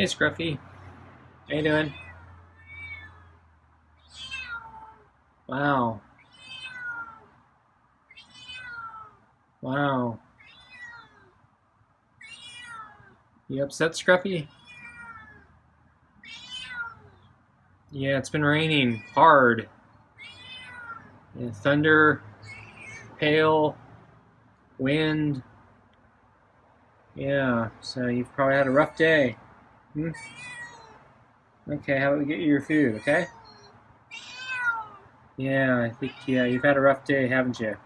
Hey Scruffy, how you doing? Wow, wow. You upset, Scruffy? Yeah, it's been raining hard. Yeah, thunder, hail, wind. Yeah, so you've probably had a rough day. Hmm? Okay, how about we get you your food, okay? Yeah, I think, yeah, you've had a rough day, haven't you?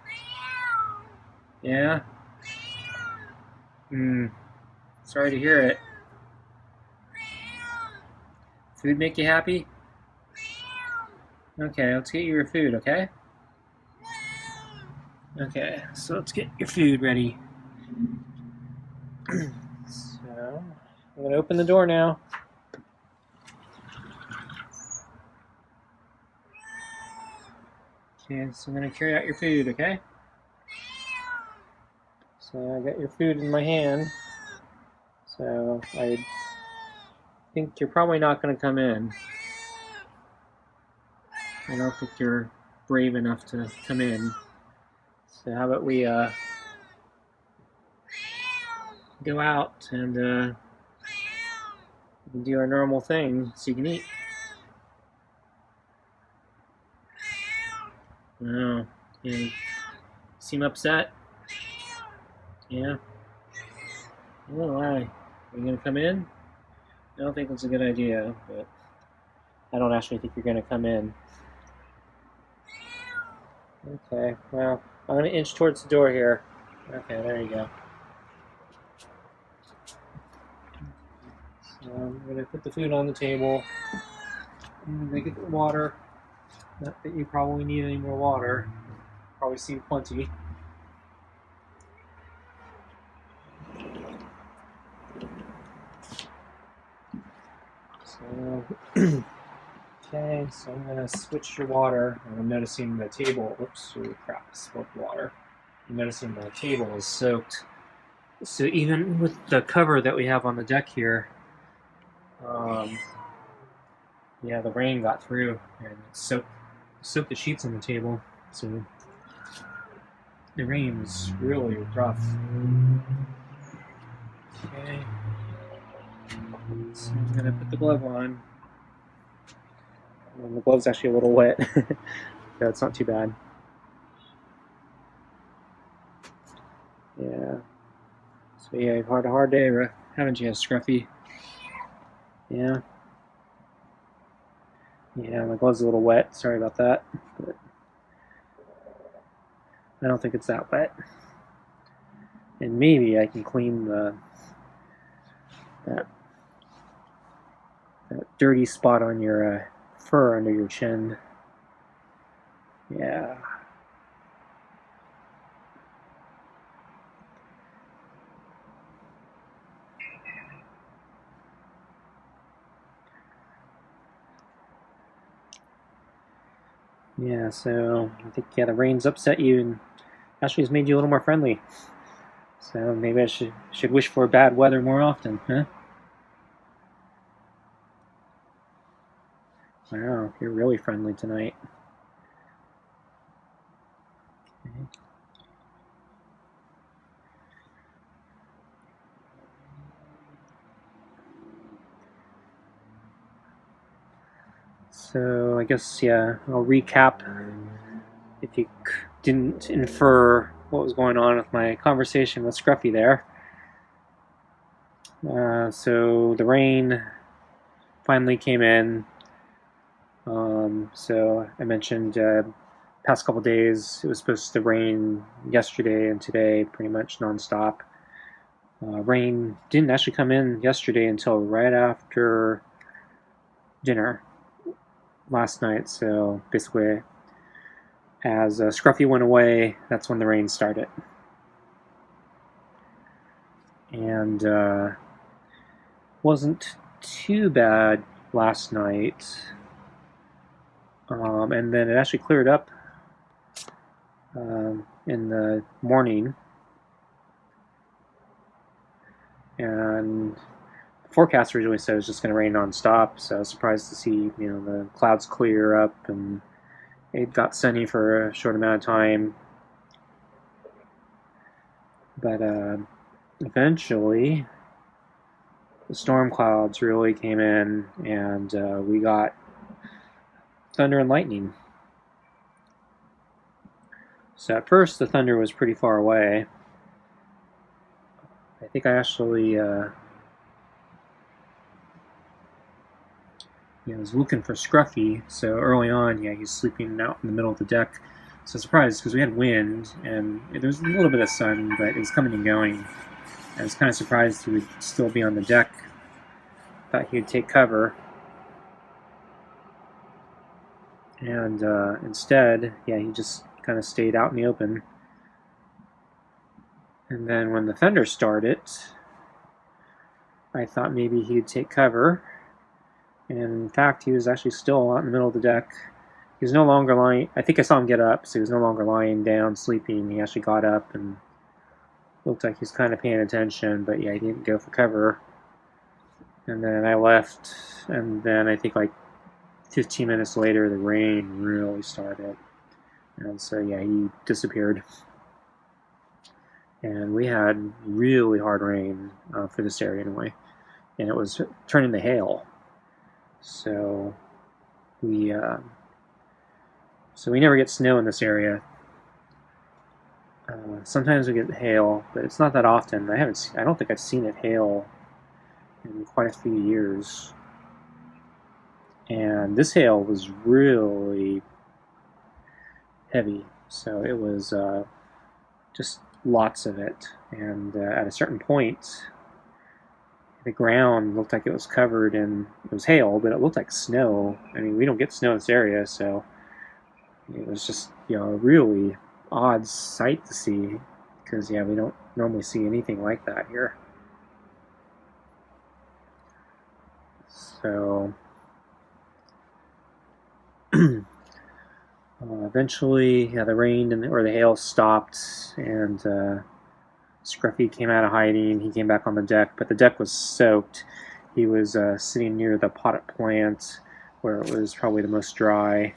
Yeah? Hmm, sorry to hear it. Food make you happy? Okay, let's get you your food, okay? Okay, so let's get your food ready. So, I'm gonna open the door now. Okay, so I'm gonna carry out your food, okay? So I got your food in my hand. So I think you're probably not gonna come in. I don't think you're brave enough to come in. So how about we go out and do our normal thing so you can eat. Oh, you seem upset? Yeah? Oh, why? Are you gonna come in? I don't think that's a good idea, but I don't actually think you're gonna come in. Okay, well, I'm gonna inch towards the door here. Okay, there you go. So I'm gonna put the food on the table. I'm gonna get the water. Not that you probably need any more water. Probably seen plenty. So, okay, so I'm gonna switch your water. And I'm noticing the table. Oops, oh crap! I spilled water. I'm noticing the table is soaked. So even with the cover that we have on the deck here, um, yeah, the rain got through and it soaked the sheets on the table. So the rain is really rough. Okay, so I'm gonna put the glove on. And the glove's actually a little wet, so it's not too bad. Yeah. So yeah, you've had a hard day, haven't you, Scruffy? Yeah. Yeah, my glove's a little wet. Sorry about that, but I don't think it's that wet. And maybe I can clean that that dirty spot on your fur under your chin. Yeah. Yeah, so I think, yeah, the rain's upset you and actually has made you a little more friendly. So maybe I should wish for bad weather more often, huh? Wow, you're really friendly tonight. Okay. So I guess, yeah, I'll recap if you didn't infer what was going on with my conversation with Scruffy there. So the rain finally came in. So I mentioned past couple days it was supposed to rain yesterday and today pretty much nonstop. Rain didn't actually come in yesterday until right after dinner last night. So basically, as Scruffy went away, that's when the rain started. And wasn't too bad last night. And then it actually cleared up in the morning. And forecast originally said it was just going to rain non-stop, so I was surprised to see, you know, the clouds clear up and it got sunny for a short amount of time. But eventually, the storm clouds really came in, and we got thunder and lightning. So at first, the thunder was pretty far away. I think I actually was looking for Scruffy. So early on, he's sleeping out in the middle of the deck. So surprised because we had wind and there was a little bit of sun, but it was coming and going. I was kind of surprised he would still be on the deck. Thought he would take cover. And instead, he just kind of stayed out in the open. And then when the thunder started, I thought maybe he'd take cover. And in fact, he was actually still out in the middle of the deck. He was no longer lying. I think I saw him get up, so he was no longer lying down, sleeping. He actually got up and looked like he was kind of paying attention, but he didn't go for cover. And then I left, and then I think like 15 minutes later, the rain really started. And so, he disappeared. And we had really hard rain for this area anyway. And it was turning to hail. So we never get snow in this area. Sometimes we get hail, but it's not that often. I don't think I've seen it hail in quite a few years. And this hail was really heavy, so it was just lots of it. And at a certain point, the ground looked like it was covered in, it was hail, but it looked like snow. I mean, we don't get snow in this area, so it was just, a really odd sight to see, because, we don't normally see anything like that here. So, eventually, the rain or the hail stopped, and Scruffy came out of hiding. He came back on the deck, but the deck was soaked. He was sitting near the potted plant, where it was probably the most dry.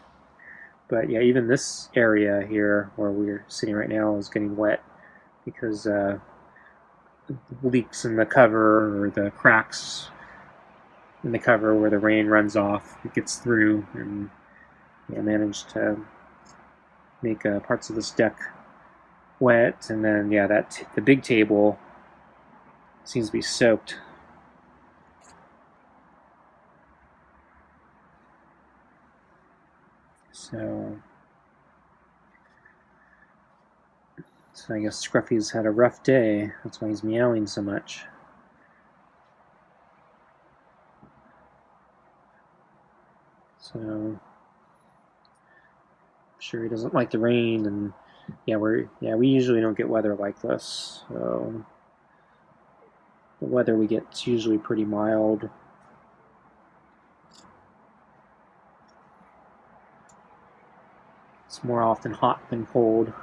But even this area here, where we're sitting right now, is getting wet because leaks in the cover or the cracks in the cover where the rain runs off, it gets through, and managed to make parts of this deck wet. And then the big table seems to be soaked. So I guess Scruffy's had a rough day. That's why he's meowing so much. So I'm sure he doesn't like the rain, and we usually don't get weather like this. So the weather we get is usually pretty mild. It's more often hot than cold.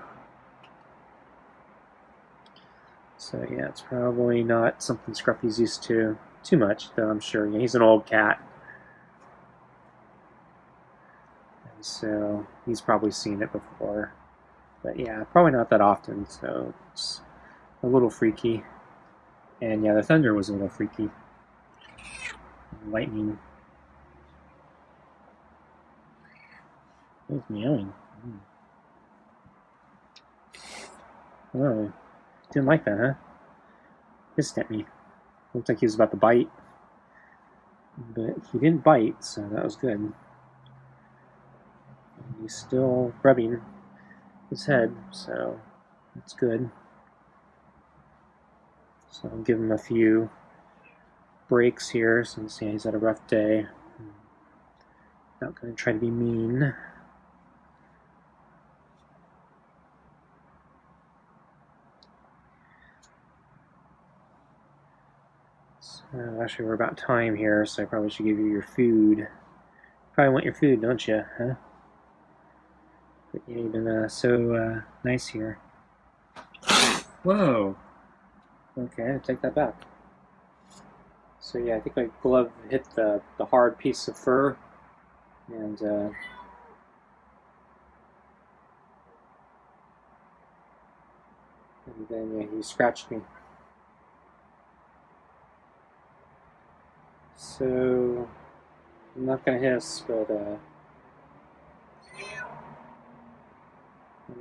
So it's probably not something Scruffy's used to too much, though I'm sure. He's an old cat. And so he's probably seen it before. But probably not that often, so it's a little freaky. And the thunder was a little freaky. Lightning. It was meowing. Oh, didn't like that, huh? Hissed at me. Looked like he was about to bite. But he didn't bite, so that was good. And he's still rubbing his head, so that's good. So I'll give him a few breaks here since he's had a rough day. Not going to try to be mean. Actually, we're about time here, so I probably should give you your food. Probably want your food, don't you? Huh? But you've been so nice here. Whoa! Okay, I'll take that back. So yeah, I think my glove hit the hard piece of fur, and then yeah, he scratched me. So I'm not gonna hiss, but I'm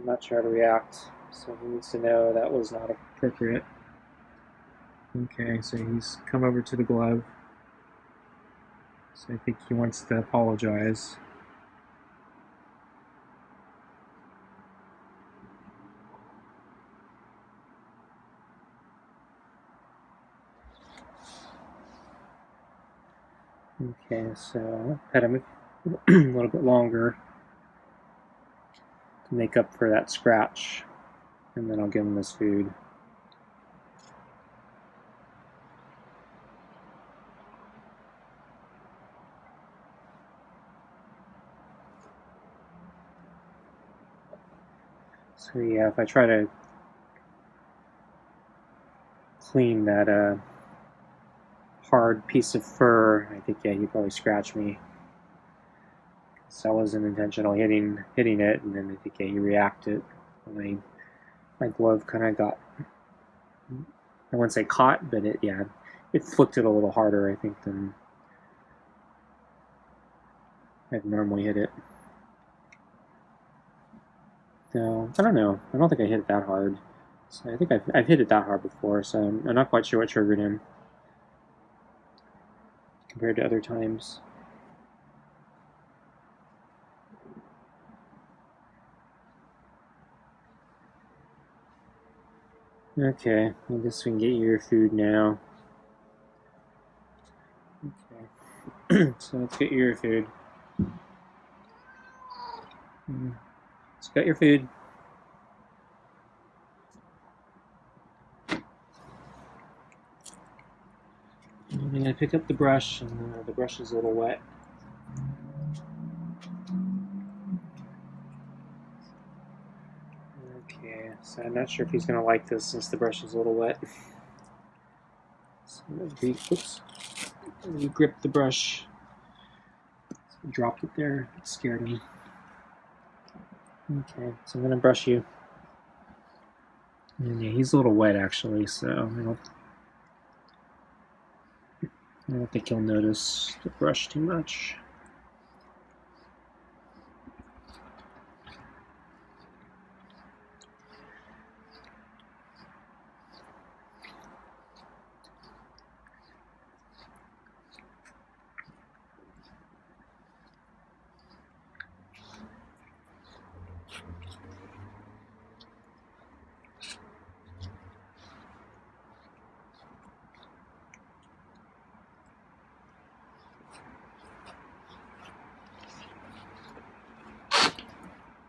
not sure how to react. So he needs to know that was not appropriate. Okay, so he's come over to the glove. So I think he wants to apologize. Okay, so I'll pet him a little bit longer to make up for that scratch, and then I'll give him his food. So yeah, if I try to clean that hard piece of fur, I think yeah, he'd probably scratch me. So I wasn't intentional hitting it, and then I think yeah, he reacted. My glove kind of got, I wouldn't say caught, but it flicked it a little harder, I think, than I'd normally hit it. No, I don't know. I don't think I hit it that hard. So I think I've hit it that hard before, so I'm not quite sure what triggered him compared to other times. Okay, I guess we can get you your food now. Okay, so let's get you your food. Let's get your food. I'm gonna pick up the brush, and the brush is a little wet. Okay, so I'm not sure if he's gonna like this since the brush is a little wet. So oops, you grip the brush. So dropped it there. It scared him. Okay, so I'm gonna brush you. And yeah, he's a little wet actually, so I don't think he'll notice the brush too much.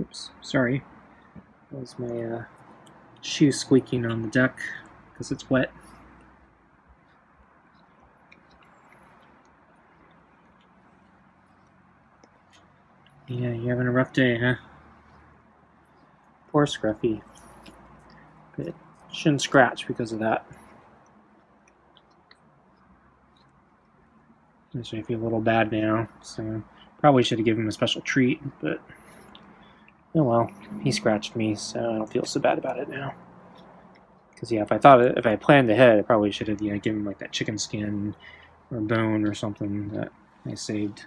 Oops, sorry. That was my shoe squeaking on the deck because it's wet. Yeah, you're having a rough day, huh? Poor Scruffy. But it shouldn't scratch because of that. Makes me feel a little bad now, so probably should have given him a special treat, but oh well, he scratched me, so I don't feel so bad about it now. Because yeah, if I planned ahead, I probably should have given him like that chicken skin or bone or something that I saved.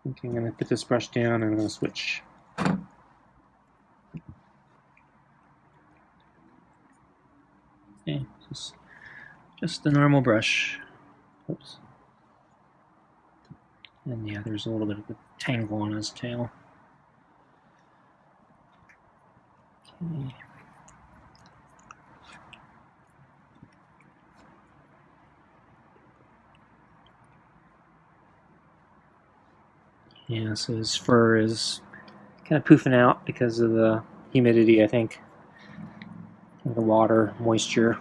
Okay, I'm gonna put this brush down and I'm gonna switch. Okay, just the normal brush. Oops. And yeah, there's a little bit of a tangle on his tail. Okay. Yeah, so his fur is kind of poofing out because of the humidity, I think. The water, moisture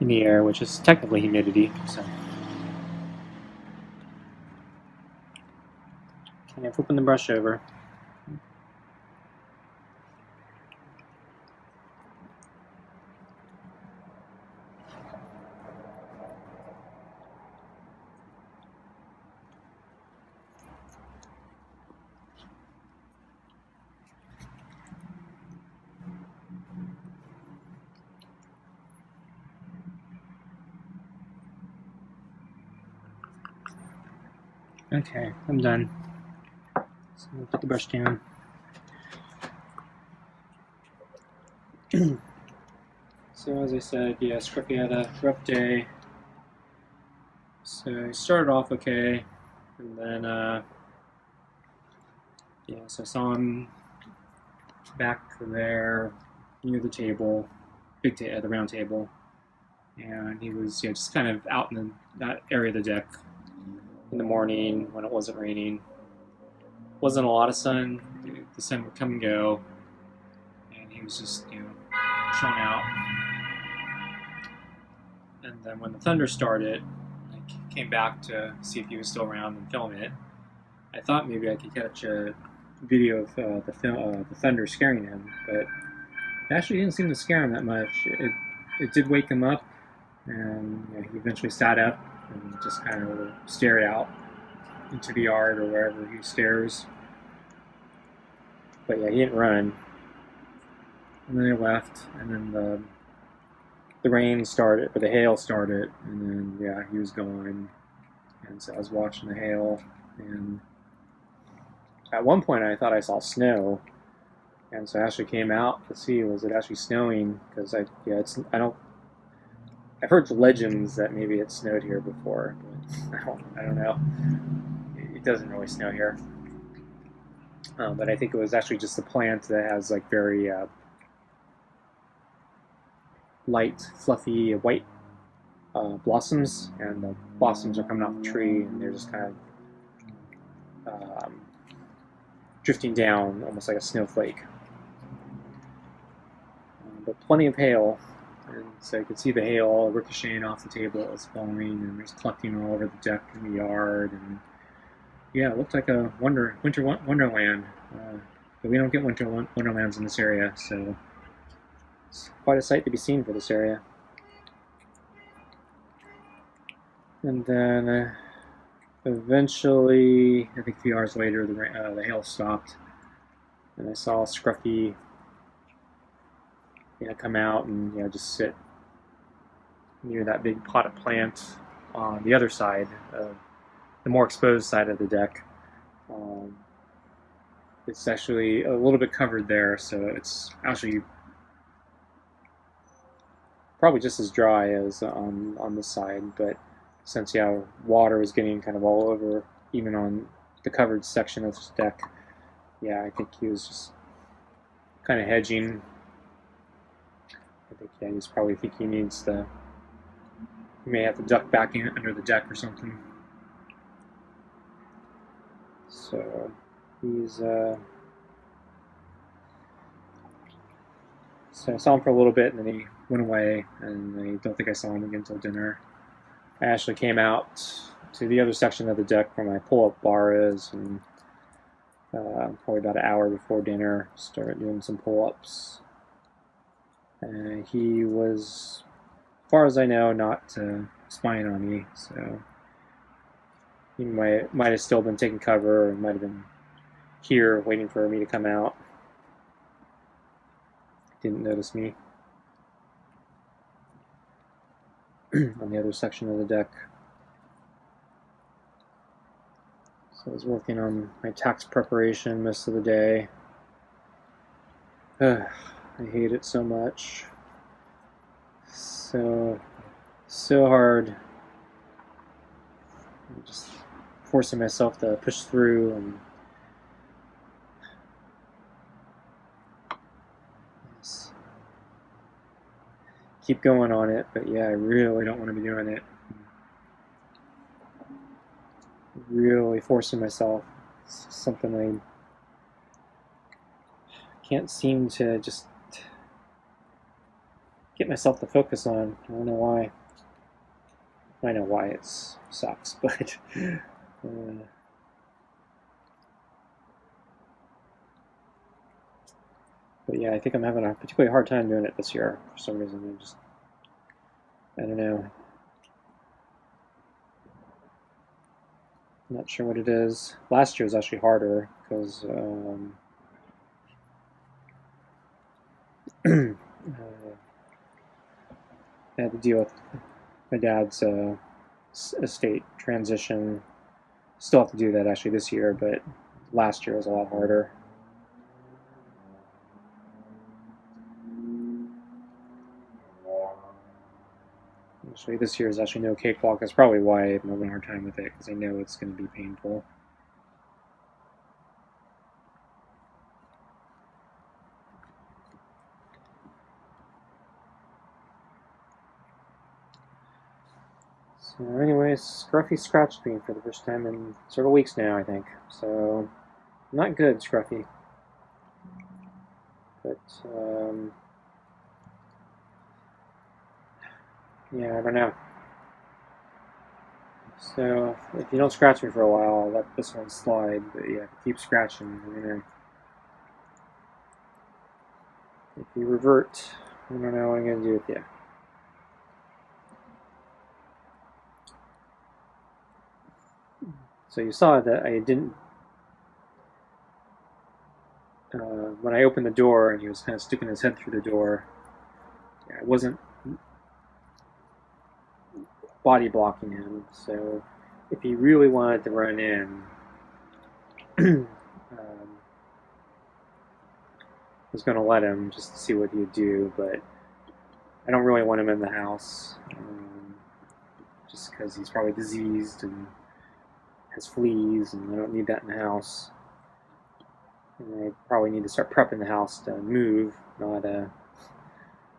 in the air, which is technically humidity. So, okay, I'm flipping the brush over. Okay, I'm done. So I'll put the brush down. So as I said, yeah, Scruffy had a rough day. So he started off okay, and then yeah, so I saw him back there near the table, the round table, and he was just kind of out in that area of the deck in the morning when it wasn't raining. Wasn't a lot of sun. The sun would come and go, and he was just chilling out. And then when the thunder started, I came back to see if he was still around and film it. I thought maybe I could catch a video of the thunder scaring him, but it actually didn't seem to scare him that much. It did wake him up, and he eventually sat up and just kind of stared out into the yard or wherever he stares. But yeah, he didn't run. And then he left, and then the rain started, or the hail started, and then he was gone. And so I was watching the hail, and at one point I thought I saw snow, and so I actually came out to see was it actually snowing, because I've heard legends that maybe it snowed here before, but I don't know. It doesn't really snow here, but I think it was actually just a plant that has like very light, fluffy white blossoms, and the blossoms are coming off the tree, and they're just kind of drifting down, almost like a snowflake. But plenty of hail, and so you could see the hail ricocheting off the table as falling, and there's collecting all over the deck in the yard, and yeah, it looked like a winter wonderland. But we don't get winter wonderlands in this area, so it's quite a sight to be seen for this area. And then eventually, I think a few hours later, the hail stopped, and I saw Scruffy come out and just sit near that big potted plant on the other side, the more exposed side of the deck. It's actually a little bit covered there, so it's actually probably just as dry as on this side, but since water was getting kind of all over, even on the covered section of this deck, I think he was just kind of hedging. I think he's probably thinking he may have to duck back in under the deck or something. So he's so I saw him for a little bit, and then he went away, and I don't think I saw him again until dinner. I actually came out to the other section of the deck where my pull-up bar is, and probably about an hour before dinner, started doing some pull-ups. And he was, as far as I know, not spying on me, so he might have still been taking cover, or might have been here waiting for me to come out. Didn't notice me on the other section of the deck. So I was working on my tax preparation most of the day. I hate it so much. So hard. I'm just forcing myself to push through and keep going on it, but I really don't want to be doing it. Really forcing myself. It's something I can't seem to just get myself to focus on. I don't know why. I know why it sucks, but I think I'm having a particularly hard time doing it this year for some reason. I don't know. I'm not sure what it is. Last year was actually harder because I had to deal with my dad's estate transition, Still have to do that actually this year, but last year was a lot harder. Actually, this year is actually no cakewalk. That's probably why I'm having a hard time with it, because I know it's going to be painful. So anyways, Scruffy scratched me for the first time in several weeks now, I think. So, not good, Scruffy. But, yeah, I don't know. So, if you don't scratch me for a while, I'll let this one slide. But yeah, keep scratching. If you revert, I don't know what I'm going to do with you. So you saw that I didn't, when I opened the door and he was kind of sticking his head through the door, yeah, I wasn't body blocking him. So if he really wanted to run in, I was going to let him just to see what he'd do, but I don't really want him in the house, just because he's probably diseased and has fleas, and I don't need that in the house. And I probably need to start prepping the house to move, not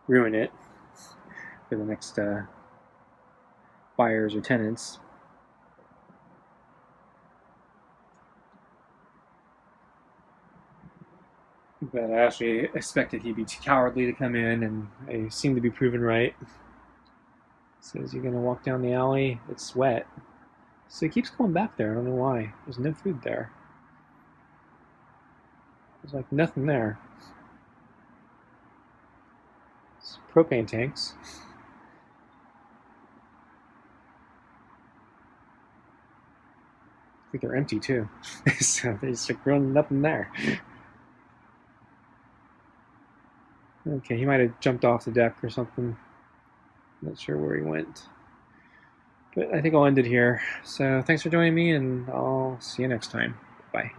ruin it for the next buyers or tenants. But I actually expected he'd be too cowardly to come in, and I seem to be proven right. Says you're gonna walk down the alley, it's wet. So he keeps going back there, I don't know why. There's no food there. There's like nothing there. It's propane tanks. I think they're empty too. So there's like really nothing there. Okay, he might have jumped off the deck or something. Not sure where he went. But I think I'll end it here. So thanks for joining me, and I'll see you next time. Bye.